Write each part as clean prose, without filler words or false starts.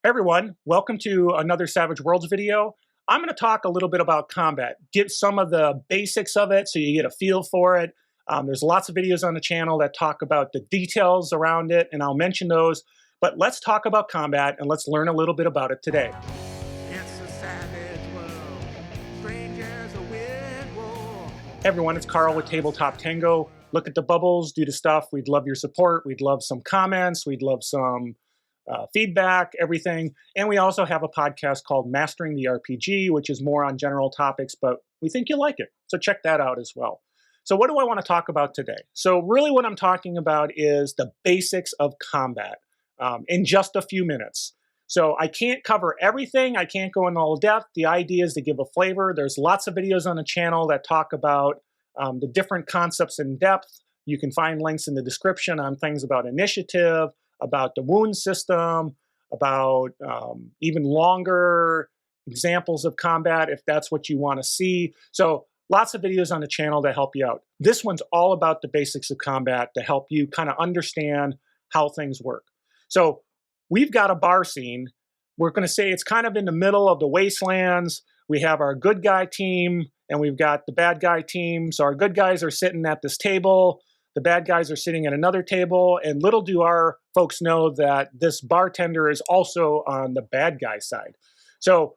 Hey everyone, welcome to another Savage Worlds video. I'm going to talk a little bit about combat, get some of the basics of it so you get a feel for it. There's lots of videos on the channel that talk about the details around it, and I'll mention those. But let's talk about combat and let's learn a little bit about it today. It's a savage world. Strangers a weird war. Hey everyone, it's Carl with Tabletop Tango. Look at the bubbles, do the stuff. We'd love your support. We'd love some comments. We'd love some feedback, everything. And we also have a podcast called Mastering the RPG, which is more on general topics, but we think you'll like it. So check that out as well. So what do I want to talk about today? So really what I'm talking about is the basics of combat in just a few minutes. So I can't cover everything. I can't go into all depth. The idea is to give a flavor. There's lots of videos on the channel that talk about the different concepts in depth. You can find links in the description on things about initiative, about the wound system, about even longer examples of combat if that's what you want to see. So lots of videos on the channel to help you out. This one's all about the basics of combat to help you kind of understand how things work. So we've got a bar scene. We're going to say it's kind of in the middle of the wastelands. We have our good guy team and we've got the bad guy team. So our good guys are sitting at this table. The bad guys are sitting at another table, and little do our folks know that this bartender is also on the bad guy side. So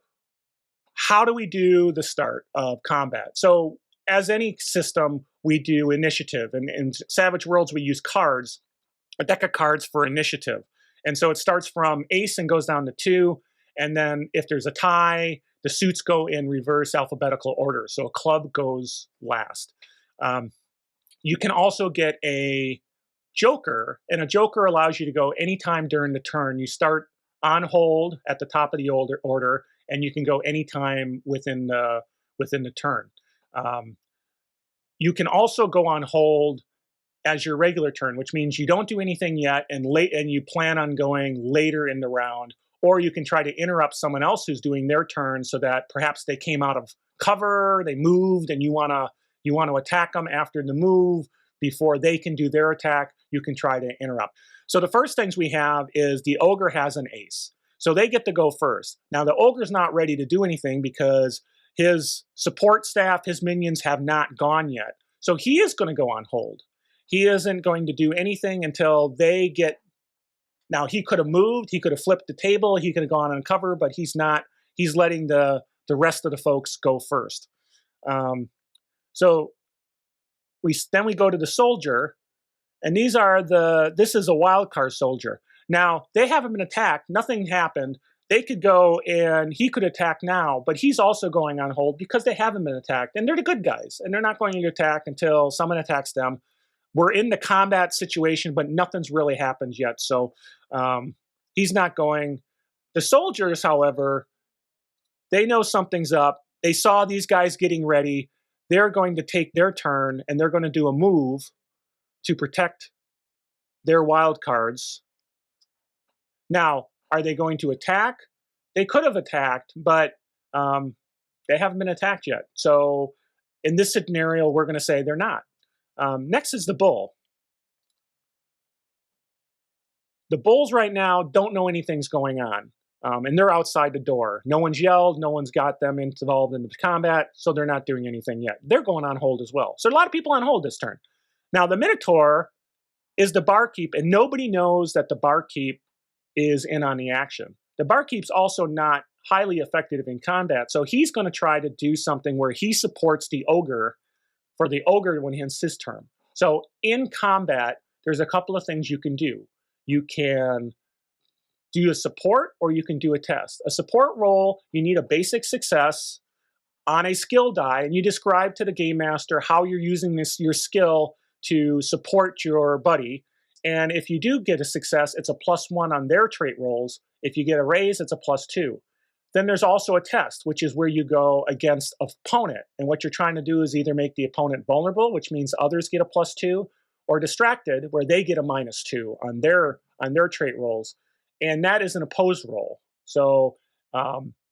how do we do the start of combat? So as any system, we do initiative. And in Savage Worlds, we use cards, a deck of cards for initiative. And so it starts from ace and goes down to 2. And then if there's a tie, the suits go in reverse alphabetical order. So a club goes last. You can also get a joker, and a joker allows you to go anytime during the turn. You start on hold at the top of the order, and you can go anytime within the turn. You can also go on hold as your regular turn, which means you don't do anything yet, and you plan on going later in the round. Or you can try to interrupt someone else who's doing their turn so that perhaps they came out of cover, they moved, and you want to attack them after the move before they can do their attack. You can try to interrupt. So the first things we have is the ogre has an ace. So they get to go first. Now the ogre's not ready to do anything because his support staff, his minions have not gone yet. So he is going to go on hold. He isn't going to do anything until they get. Now he could have moved, he could have flipped the table, he could have gone on cover, but he's not. He's letting the rest of the folks go first. So then we go to the soldier, and this is a wild card soldier. Now, they haven't been attacked, nothing happened. They could go and he could attack now, but he's also going on hold because they haven't been attacked. And they're the good guys, and they're not going to attack until someone attacks them. We're in the combat situation, but nothing's really happened yet, so he's not going. The soldiers, however, they know something's up. They saw these guys getting ready. They're going to take their turn, and they're going to do a move to protect their wild cards. Now, are they going to attack? They could have attacked, but they haven't been attacked yet. So in this scenario, we're going to say they're not. Next is the bull. The bulls right now don't know anything's going on. And they're outside the door. No one's yelled, no one's got them involved in the combat, so they're not doing anything yet. They're going on hold as well. So a lot of people on hold this turn. Now the Minotaur is the barkeep, and nobody knows that the barkeep is in on the action. The barkeep's also not highly effective in combat, so he's going to try to do something where he supports the ogre for the ogre when it's his turn. So in combat, there's a couple of things you can do. You can do a support, or you can do a test. A support roll, you need a basic success on a skill die, and you describe to the game master how you're using your skill to support your buddy. And if you do get a success, it's a +1 on their trait rolls. If you get a raise, it's a +2. Then there's also a test, which is where you go against an opponent. And what you're trying to do is either make the opponent vulnerable, which means others get a +2, or distracted, where they get a -2 on their trait rolls. And that is an opposed roll. So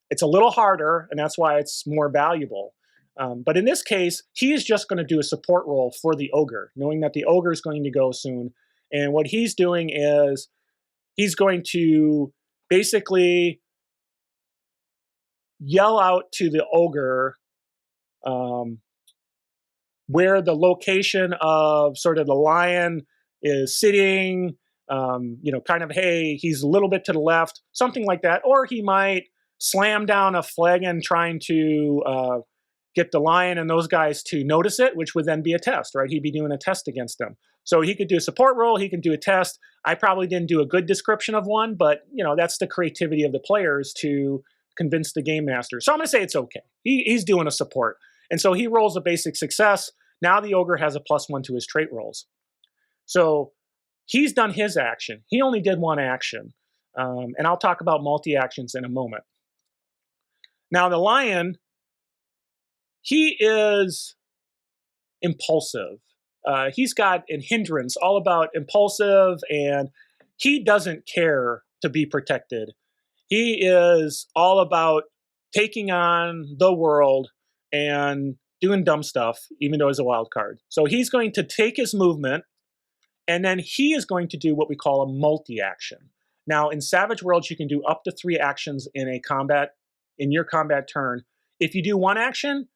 it's a little harder, and that's why it's more valuable. But in this case, he is just going to do a support roll for the ogre, knowing that the ogre is going to go soon. And what he's doing is he's going to basically yell out to the ogre where the location of sort of the lion is sitting, kind of, hey, he's a little bit to the left, something like that. Or he might slam down a flagon trying to get the lion and those guys to notice it, which would then be a test, right? He'd be doing a test against them. So he could do a support roll, he can do a test. I probably didn't do a good description of one, but that's the creativity of the players to convince the game master. So I'm gonna say it's okay. He's doing a support. And so he rolls a basic success. Now the ogre has a +1 to his trait rolls. So he's done his action. He only did one action. And I'll talk about multi-actions in a moment. Now the lion, he is impulsive. He's got a hindrance all about impulsive, and he doesn't care to be protected. He is all about taking on the world and doing dumb stuff, even though he's a wild card. So he's going to take his movement, and then he is going to do what we call a multi-action. Now, in Savage Worlds, you can do up to 3 actions in your combat turn. If you do 1 action,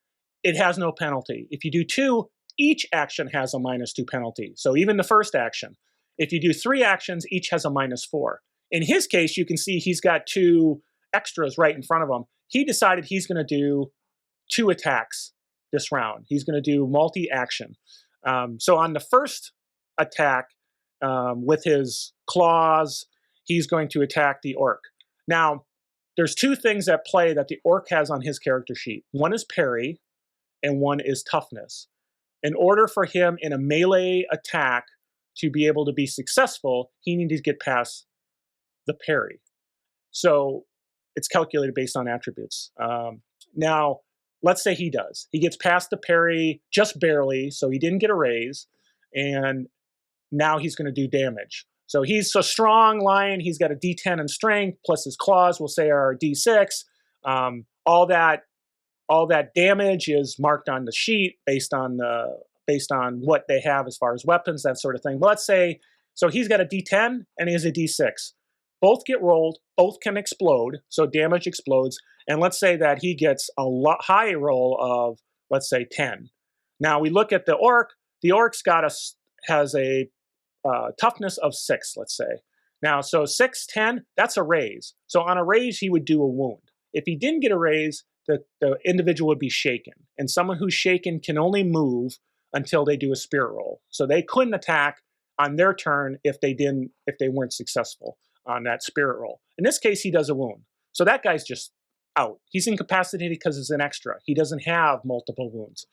it has no penalty. If you do 2, each action has a -2 penalty. So even the first action. If you do 3 actions, each has a -4. In his case, you can see he's got 2 extras right in front of him. He decided he's going to do 2 attacks this round. He's going to do multi-action. So on the first attack, with his claws, he's going to attack the orc. Now, there's 2 things at play that the orc has on his character sheet. One is parry, and one is toughness. In order for him in a melee attack to be able to be successful, he needs to get past the parry. So it's calculated based on attributes. Now, let's say he does. He gets past the parry just barely, so he didn't get a raise, and now he's going to do damage. So he's a strong lion. He's got a D10 in strength, plus his claws, we'll say, are a D6. All that damage is marked on the sheet based on what they have as far as weapons, that sort of thing. But let's say, so he's got a D10 and he has a D6. Both get rolled, both can explode, so damage explodes. And let's say that he gets a high roll of, let's say, 10. Now we look at the orc. The orc's has a toughness of 6, let's say. Now, so 6, 10, that's a raise. So on a raise, he would do a wound. If he didn't get a raise, the individual would be shaken. And someone who's shaken can only move until they do a spirit roll. So they couldn't attack on their turn if they weren't successful on that spirit roll. In this case, he does a wound. So that guy's just out. He's incapacitated because it's an extra. He doesn't have multiple wounds.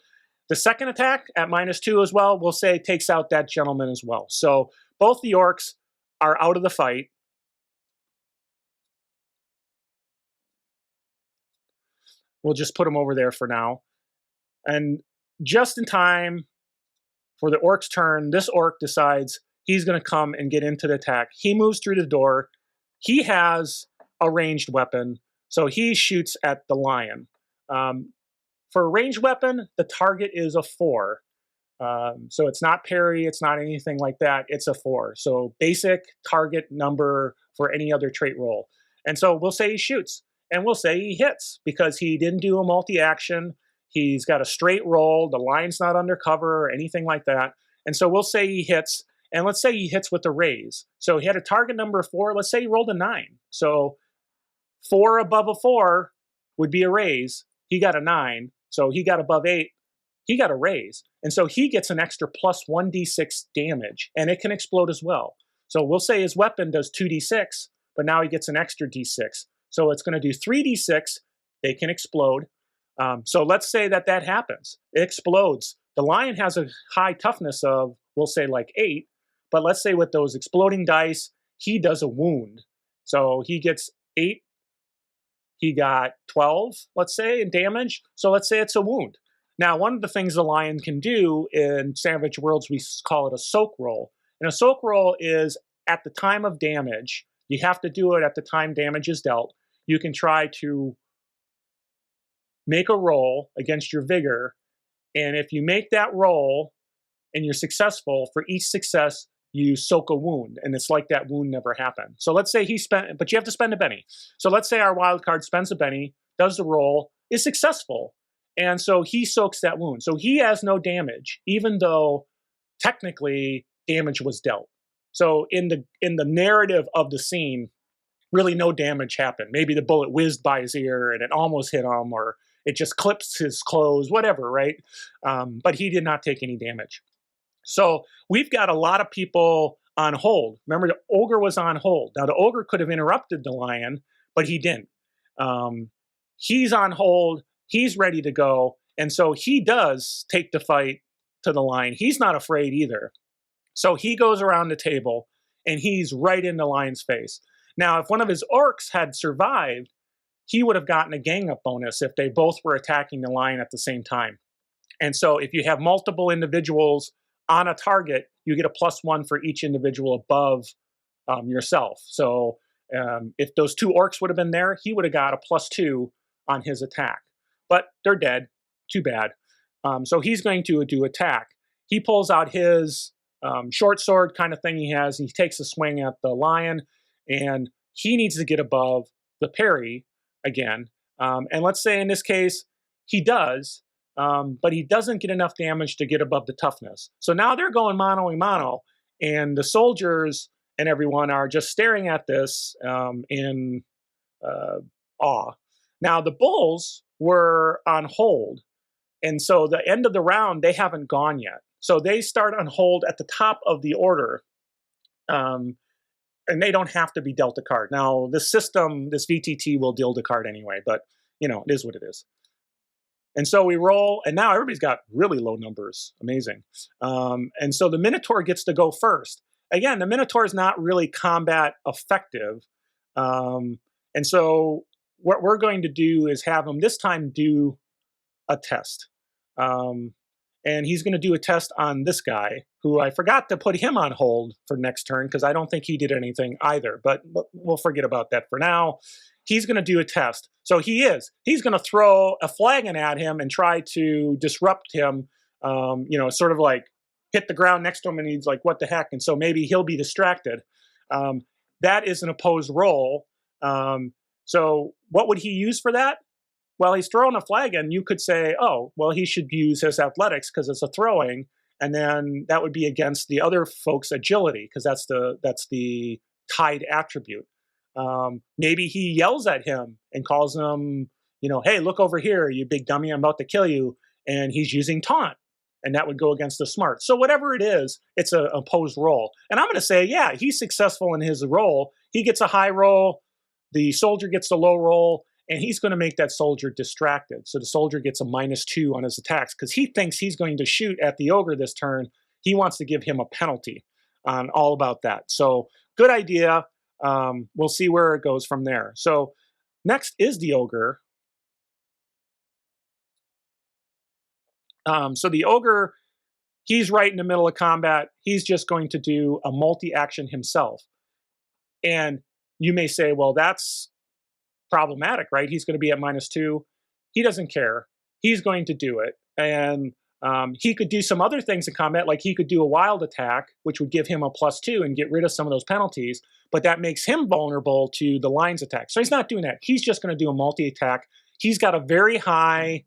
The second attack at -2 as well, we'll say takes out that gentleman as well. So both the orcs are out of the fight. We'll just put them over there for now. And just in time for the orc's turn, this orc decides he's going to come and get into the attack. He moves through the door. He has a ranged weapon, so he shoots at the lion. For a ranged weapon, the target is a 4. So it's not parry, it's not anything like that, it's a 4. So basic target number for any other trait roll. And so we'll say he shoots, and we'll say he hits because he didn't do a multi-action. He's got a straight roll, the lion's not undercover or anything like that. And so we'll say he hits, and let's say he hits with a raise. So he had a target number of 4, let's say he rolled a 9. So 4 above a 4 would be a raise. He got a 9, so he got above 8. He got a raise. And so he gets an extra plus 1d6 damage, and it can explode as well. So we'll say his weapon does 2d6, but now he gets an extra d6. So it's going to do 3d6. They can explode. So let's say that happens. It explodes. The lion has a high toughness of, we'll say, like 8, but let's say with those exploding dice, he does a wound. So he gets 8. He got 12, let's say, in damage. So let's say it's a wound. Now, one of the things the lion can do in Savage Worlds, we call it a soak roll. And a soak roll is at the time of damage. You have to do it at the time damage is dealt. You can try to make a roll against your vigor. And if you make that roll and you're successful, for each success, you soak a wound, and it's like that wound never happened. So let's say he spent, but you have to spend a penny. So let's say our wild card spends a penny, does the roll, is successful, and so he soaks that wound. So he has no damage, even though technically damage was dealt. So in the narrative of the scene, really no damage happened. Maybe the bullet whizzed by his ear and it almost hit him, or it just clips his clothes, whatever, right? But he did not take any damage. So we've got a lot of people on hold. Remember, the ogre was on hold. Now, the ogre could have interrupted the lion, but he didn't. He's on hold. He's ready to go. And so he does take the fight to the lion. He's not afraid either. So he goes around the table and he's right in the lion's face. Now, if one of his orcs had survived, he would have gotten a gang up bonus if they both were attacking the lion at the same time. And so if you have multiple individuals on a target, you get a +1 for each individual above yourself. So if those 2 orcs would have been there, he would have got a +2 on his attack. But they're dead. Too bad. So he's going to do attack. He pulls out his short sword kind of thing he has, and he takes a swing at the lion, and he needs to get above the parry again. And let's say in this case, he does, but he doesn't get enough damage to get above the toughness. So now they're going mano-a-mano, and the soldiers and everyone are just staring at this in awe. Now, the bulls were on hold, and so the end of the round, they haven't gone yet. So they start on hold at the top of the order, and they don't have to be dealt a card. Now, this system, this VTT will deal the card anyway, but, it is what it is. And so we roll, and now everybody's got really low numbers. Amazing. And so the Minotaur gets to go first. Again, the Minotaur is not really combat effective. And so what we're going to do is have him this time do a test. And he's going to do a test on this guy, who I forgot to put him on hold for next turn because I don't think he did anything either. But we'll forget about that for now. He's going to do a test. So he's going to throw a flagon at him and try to disrupt him, sort of like hit the ground next to him, and he's like, what the heck? And so maybe he'll be distracted. That is an opposed roll. So what would he use for that? Well, he's throwing a flagon. You could say, oh, well, he should use his athletics because it's a throwing, and then that would be against the other folks' agility because that's the tied attribute. Maybe he yells at him and calls him, hey, look over here, you big dummy, I'm about to kill you, and he's using taunt, and that would go against the smart. So whatever it is, it's an opposed roll. And I'm going to say, yeah, he's successful in his roll. He gets a high roll, the soldier gets the low roll, and he's going to make that soldier distracted. So the soldier gets a -2 on his attacks because he thinks he's going to shoot at the ogre this turn. He wants to give him a penalty on all about that. So good idea. We'll see where it goes from there. So next is the ogre. So the ogre, he's right in the middle of combat. He's just going to do a multi-action himself. And you may say, well, that's problematic, right? He's going to be at -2. He doesn't care. He's going to do it. And he could do some other things in combat, like he could do a wild attack, which would give him a +2 and get rid of some of those penalties, but that makes him vulnerable to the lion's attack. So he's not doing that. He's just going to do a multi-attack. He's got a very high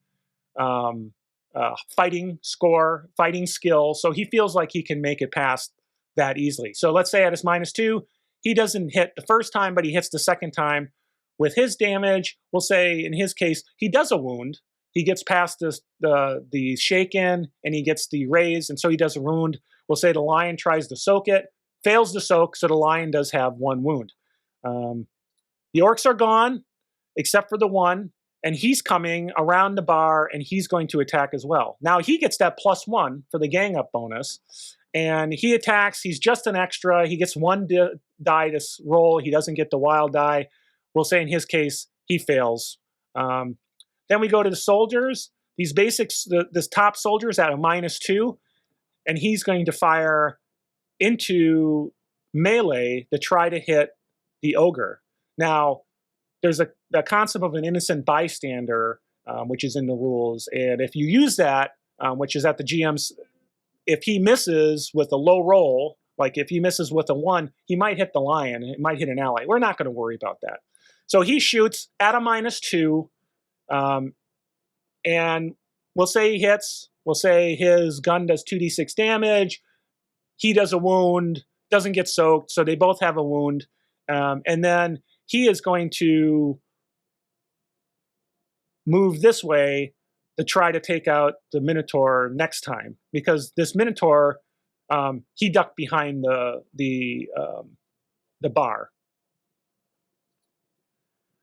fighting skill, so he feels like he can make it past that easily. So let's say at his -2, he doesn't hit the first time, but he hits the second time. With his damage, we'll say in his case, he does a wound. He gets past the shake-in, and he gets the raise, and so he does a wound. We'll say the lion tries to soak it, fails to soak, so the lion does have 1 wound. The orcs are gone, except for the one, and he's coming around the bar, and he's going to attack as well. Now, he gets that +1 for the gang-up bonus, and he attacks. He's just an extra. He gets 1 die to roll. He doesn't get the wild die. We'll say in his case, he fails. Then we go to the soldiers. These basics, this top soldier is at a -2, and he's going to fire into melee to try to hit the ogre. Now, there's the concept of an innocent bystander, which is in the rules, and if you use that, which is at the GM's, if he misses with a low roll, Like if he misses with a 1, he might hit the lion. It might hit an ally. We're not going to worry about that. So he shoots at a -2, and we'll say he hits. We'll say his gun does 2d6 damage. He does a wound, doesn't get soaked, so they both have a wound. And then he is going to move this way to try to take out the Minotaur next time, because this Minotaur, he ducked behind the bar.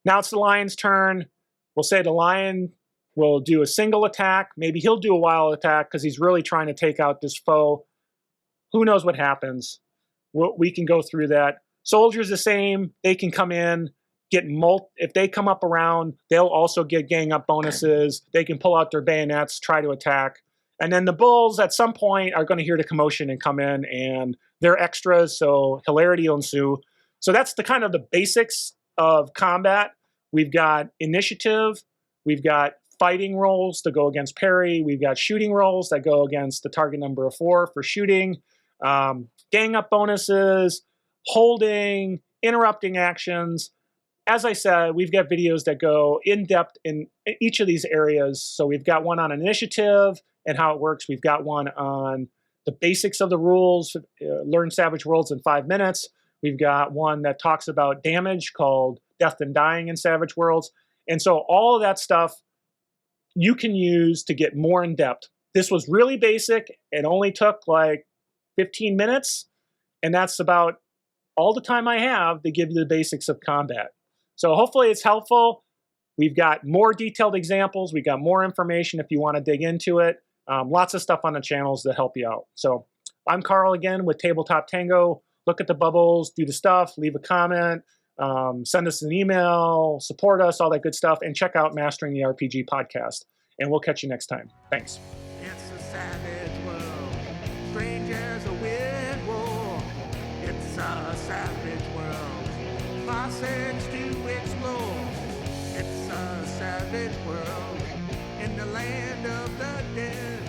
Now it's the lion's turn. We'll say the lion will do a single attack. Maybe he'll do a wild attack because he's really trying to take out this foe. Who knows what happens? We can go through that. Soldiers the same. They can come in, get if they come up around, they'll also get gang up bonuses. They can pull out their bayonets, try to attack. And then the bulls at some point are going to hear the commotion and come in, and they're extras, so hilarity will ensue. So that's the kind of the basics of combat. We've got initiative. We've got fighting rolls to go against parry. We've got shooting rolls that go against the target number of 4 for shooting. Gang up bonuses, holding, interrupting actions. As I said, we've got videos that go in depth in each of these areas. So we've got one on initiative and how it works. We've got one on the basics of the rules, learn Savage Worlds in 5 minutes. We've got one that talks about damage called Death and Dying in Savage Worlds. And so all of that stuff you can use to get more in depth. This was really basic. It only took like 15 minutes. And that's about all the time I have to give you the basics of combat. So hopefully it's helpful. We've got more detailed examples. We've got more information if you want to dig into it. Lots of stuff on the channels to help you out. So I'm Carl again with Tabletop Tango. Look at the bubbles, do the stuff, leave a comment, send us an email, support us, all that good stuff, and check out Mastering the RPG podcast. And we'll catch you next time. Thanks. It's a savage world. Strangers a weird war. It's a savage world. Classics to explore. It's a savage world. In the land of the dead.